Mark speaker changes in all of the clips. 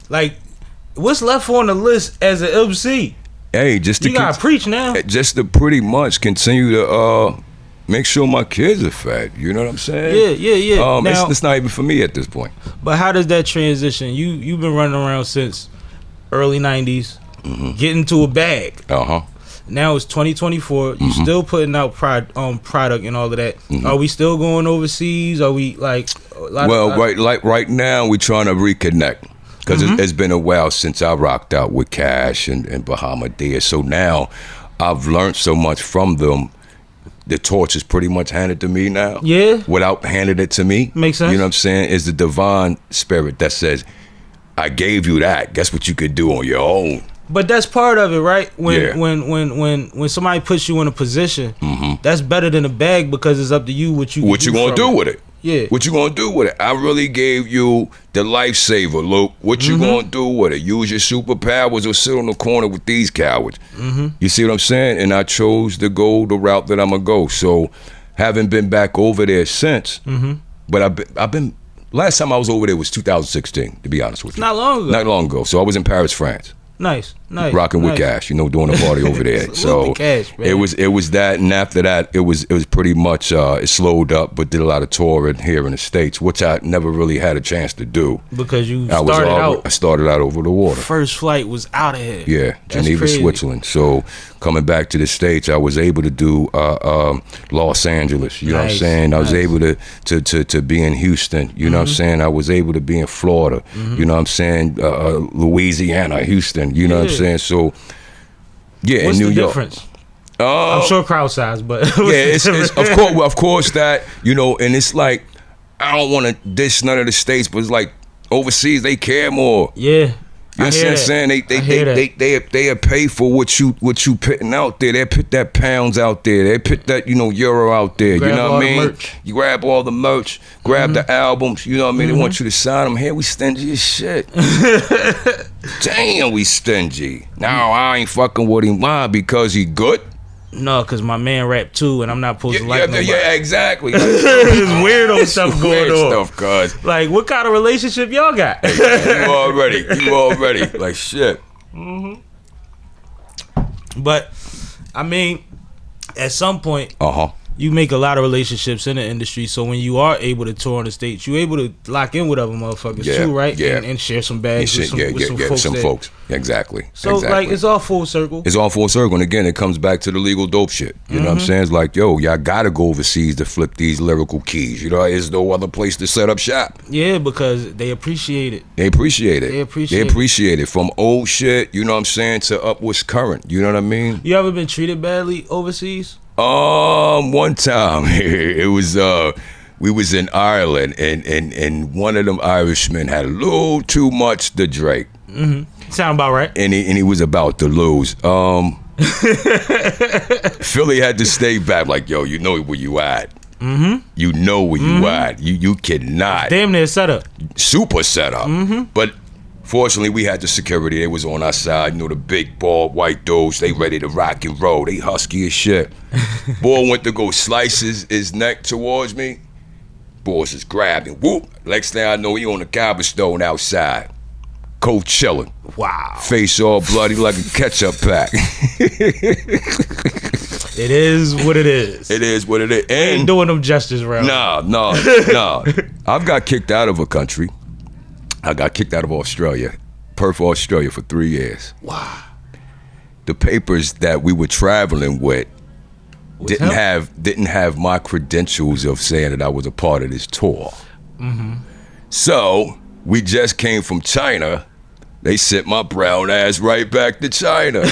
Speaker 1: Like, what's left on the list as an MC?
Speaker 2: Hey, just to
Speaker 1: you gotta preach now.
Speaker 2: Just to pretty much continue to make sure my kids are fed. You know what I'm saying?
Speaker 1: Yeah.
Speaker 2: Now, it's not even for me at this point.
Speaker 1: But how does that transition? You've been running around since early '90s, getting to a bag. Now it's 2024. You still putting out product and all of that. Are we still going overseas? Are we like?
Speaker 2: Right now we're trying to reconnect. Because it's been a while since I rocked out with Cash and Bahamadia. So now I've learned so much from them. The torch is pretty much handed to me now.
Speaker 1: Yeah.
Speaker 2: Without handing it to me.
Speaker 1: Makes sense.
Speaker 2: You know what I'm saying? It's the divine spirit that says, I gave you that. Guess what you could do on your own.
Speaker 1: But that's part of it, right? When somebody puts you in a position, that's better than a bag because it's up to you what you
Speaker 2: gonna do with it.
Speaker 1: Yeah.
Speaker 2: What you gonna do with it? I really gave you the lifesaver, Luke. What you gonna do with it? Use your superpowers or sit on the corner with these cowards? You see what I'm saying? And I chose to go the route that I'm gonna go. So, haven't been back over there since. But I've been. Last time I was over there was 2016. To be honest with you,
Speaker 1: not long ago.
Speaker 2: Not long ago. So I was in Paris, France.
Speaker 1: Nice.
Speaker 2: Rocking with Cash, doing a party over there. So
Speaker 1: Cash,
Speaker 2: it was that, and after that, it was pretty much it slowed up, but did a lot of touring here in the States, which I never really had a chance to do
Speaker 1: because
Speaker 2: I started out over the water.
Speaker 1: First flight was out of here.
Speaker 2: Yeah, Geneva, Switzerland. So coming back to the States, I was able to do Los Angeles. You know what I'm saying? I was able to be in Houston. You know what I'm saying? I was able to be in Florida. You know what I'm saying? Louisiana, Houston. You know what I'm saying? So, yeah,
Speaker 1: what's
Speaker 2: in New York.
Speaker 1: Difference? I'm sure crowd size, but
Speaker 2: it's of course that and it's like I don't want to dish none of the states, but it's like overseas they care more.
Speaker 1: Yeah.
Speaker 2: You know what I'm saying? They pay for what you putting out there. They put that pounds out there. They put that euro out there. You know what I mean? You grab all the merch, grab the albums. You know what I mean? They want you to sign them. Here we stingy as shit. Damn, we stingy. Now I ain't fucking with him. Why? Because he good?
Speaker 1: No, because my man rap too, and I'm not supposed to like nobody.
Speaker 2: Yeah, exactly.
Speaker 1: There's weirdo stuff going on.
Speaker 2: Stuff, cuz.
Speaker 1: Like, what kind of relationship y'all got?
Speaker 2: You already. Like, shit.
Speaker 1: But, I mean, at some point, you make a lot of relationships in the industry, so when you are able to tour in the States, you're able to lock in with other motherfuckers too, right?
Speaker 2: Yeah.
Speaker 1: And share some bags with some folks.
Speaker 2: Exactly.
Speaker 1: So, like, it's all full circle.
Speaker 2: It's all full circle. And again, it comes back to the legal dope shit. You know what I'm saying? It's like, yo, y'all gotta go overseas to flip these lyrical keys. There's no other place to set up shop.
Speaker 1: Yeah, because they appreciate it.
Speaker 2: They appreciate it. From old shit, you know what I'm saying, to up what's current. You know what I mean?
Speaker 1: You ever been treated badly overseas?
Speaker 2: One time it was we was in Ireland and one of them Irishmen had a little too much to drink.
Speaker 1: Sound about right.
Speaker 2: And he was about to lose. Philly had to stay back. Like, yo, you know where you at. You know where you at. You cannot.
Speaker 1: Damn near setup.
Speaker 2: Super setup. But fortunately, we had the security. They was on our side. The big, bald, white dudes. They ready to rock and roll. They husky as shit. Boy went to go slice his neck towards me. Boys just grabbed him. Whoop. Next thing I know, he on the cobblestone outside. Cold chilling.
Speaker 1: Wow.
Speaker 2: Face all bloody like a ketchup pack.
Speaker 1: It is what it is.
Speaker 2: It is what it is.
Speaker 1: Ain't doing them gestures around.
Speaker 2: Nah. I've got kicked out of a country. I got kicked out of Australia, Perth, Australia, for 3 years.
Speaker 1: Wow.
Speaker 2: The papers that we were traveling with didn't have my credentials of saying that I was a part of this tour. So we just came from China. They sent my brown ass right back to China.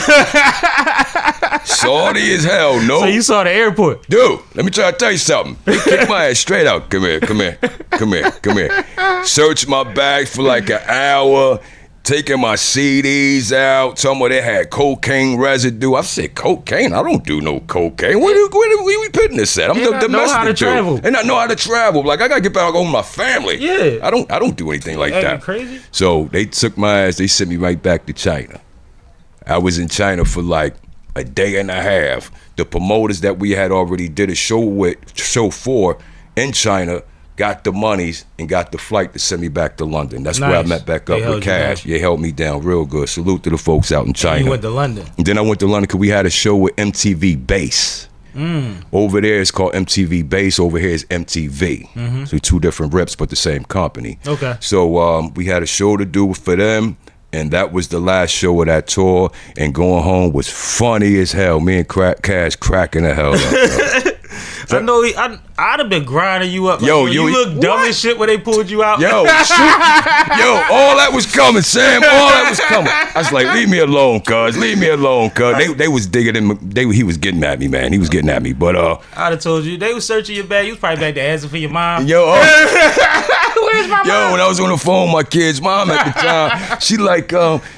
Speaker 2: Salty as hell, no.
Speaker 1: So you saw the airport.
Speaker 2: Dude, let me try to tell you something. They kicked my ass straight out. Come here. Searched my bag for like an hour, taking my CDs out. Some of them had cocaine residue. I said, cocaine? I don't do no cocaine. Where we putting this at? I'm the domestic
Speaker 1: know how to travel.
Speaker 2: And I know how to travel. Like, I gotta get back home with my family.
Speaker 1: Yeah.
Speaker 2: I don't do anything like that.
Speaker 1: Crazy?
Speaker 2: So they took my ass. They sent me right back to China. I was in China for like a day and a half. The promoters that we had already did a show for in China got the monies and got the flight to send me back to London. That's where I met back up with Cash. They held me down real good. Salute to the folks out in China.
Speaker 1: And you went to London.
Speaker 2: And then I went to London because we had a show with MTV Base. Over there it's called MTV Base. Over here is MTV. So 2 different reps, but the same company.
Speaker 1: Okay.
Speaker 2: So we had a show to do for them. And that was the last show of that tour. And going home was funny as hell. Me and Cash cracking the hell up.
Speaker 1: I know I'd have been grinding you up.
Speaker 2: Yo,
Speaker 1: you look dumb as shit when they pulled you out.
Speaker 2: Yo, all that was coming, Sam. All that was coming. I was like, leave me alone, cuz. Leave me alone, cuz. They was digging him. He was getting at me, man. He was getting at me. But I'd
Speaker 1: have told you. They was searching your bag. You was probably back to asking for your mom.
Speaker 2: Yo,
Speaker 1: where's my mom?
Speaker 2: Yo, when I was on the phone with my kid's mom at the time, she like,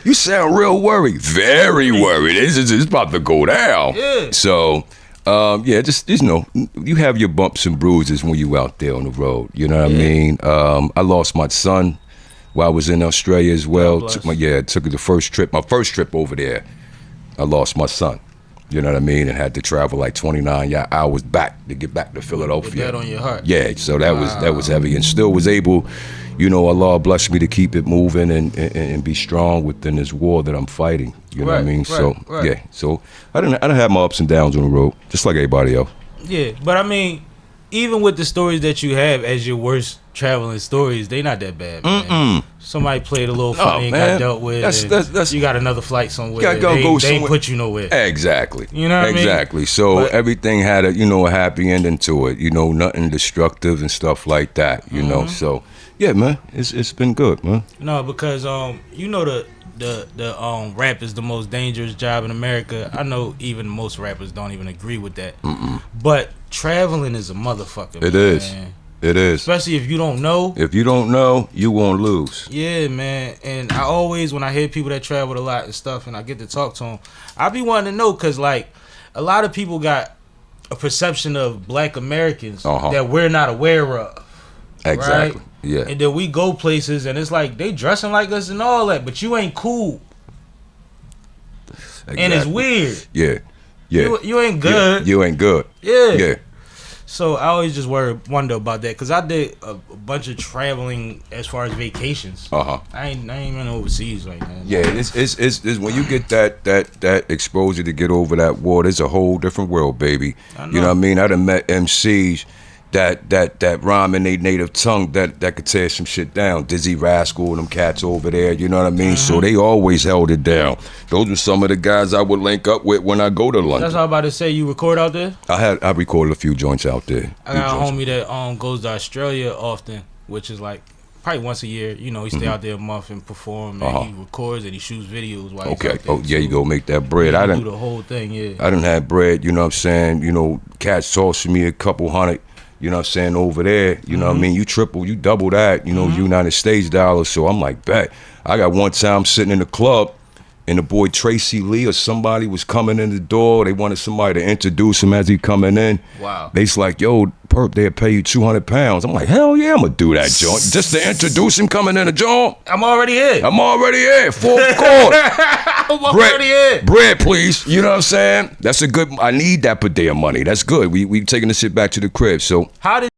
Speaker 2: you sound real worried. Very worried. It's about to go down.
Speaker 1: Yeah.
Speaker 2: So. Just you know, you have your bumps and bruises when you out there on the road. You know what I mean? I lost my son while I was in Australia as well. Took the first trip. My first trip over there, I lost my son. You know what I mean? And had to travel like 29 hours back to get back to Philadelphia.
Speaker 1: With that on your heart.
Speaker 2: Yeah, so that was heavy, and still was able. You know, Allah blessed me to keep it moving and be strong within this war that I'm fighting. You know what I mean?
Speaker 1: Right.
Speaker 2: So I didn't have my ups and downs on the road, just like everybody else.
Speaker 1: Yeah, but I mean, even with the stories that you have as your worst traveling stories, they not that bad, man. Somebody played a little funny and got dealt with. That's you got another flight somewhere. They ain't put you nowhere.
Speaker 2: Exactly.
Speaker 1: You know what I mean?
Speaker 2: Exactly. So everything had a happy ending to it. You know, nothing destructive and stuff like that. You know, so yeah, man, it's been good, man.
Speaker 1: No, because you know the rap is the most dangerous job in America. I know even most rappers don't even agree with that. But traveling is a motherfucker.
Speaker 2: It is. It is.
Speaker 1: Especially if you don't know.
Speaker 2: If you don't know, you won't lose.
Speaker 1: Yeah, man. And I always, when I hear people that traveled a lot and stuff, and I get to talk to them, I be wanting to know, because like a lot of people got a perception of Black Americans that we're not aware of.
Speaker 2: Exactly.
Speaker 1: Right?
Speaker 2: Yeah.
Speaker 1: And then we go places and it's like they dressing like us and all that, but you ain't cool. Exactly. And it's weird.
Speaker 2: Yeah. Yeah.
Speaker 1: You ain't good.
Speaker 2: You ain't good.
Speaker 1: Yeah.
Speaker 2: Yeah.
Speaker 1: So I always just wonder about that, because I did a bunch of traveling as far as vacations. I ain't been overseas like that.
Speaker 2: Yeah, it's when you get that exposure to get over that war, it's a whole different world, baby. You know what I mean? I done met MCs that rhyme in their native tongue that could tear some shit down. Dizzy Rascal and them cats over there, you know what I mean? So they always held it down. Those were some of the guys I would link up with when I go to London.
Speaker 1: That's what I was about to say. You record out there?
Speaker 2: I recorded a few joints out there.
Speaker 1: I got a homie that goes to Australia often, which is like probably once a year. You know, he stay out there a month and perform, and he records and he shoots videos while he's out there.
Speaker 2: Oh, yeah, you go make that bread.
Speaker 1: I do the whole thing,
Speaker 2: I done had bread, you know what I'm saying? You know, cats tossing me a couple hundred. You know what I'm saying, over there, you know what I mean? You double that, you know, United States dollars. So I'm like, bet. I got one time sitting in the club, and the boy Tracy Lee or somebody was coming in the door. They wanted somebody to introduce him as he coming in.
Speaker 1: Wow.
Speaker 2: They's like, yo, Perp, they'll pay you 200 pounds. I'm like, hell yeah, I'm going to do that joint. Just to introduce him coming in the joint.
Speaker 1: I'm already here.
Speaker 2: Fourth quarter.
Speaker 1: I'm already here.
Speaker 2: Bread, please. You know what I'm saying? That's a good, I need that per day of money. That's good. We taking this shit back to the crib. So
Speaker 1: how did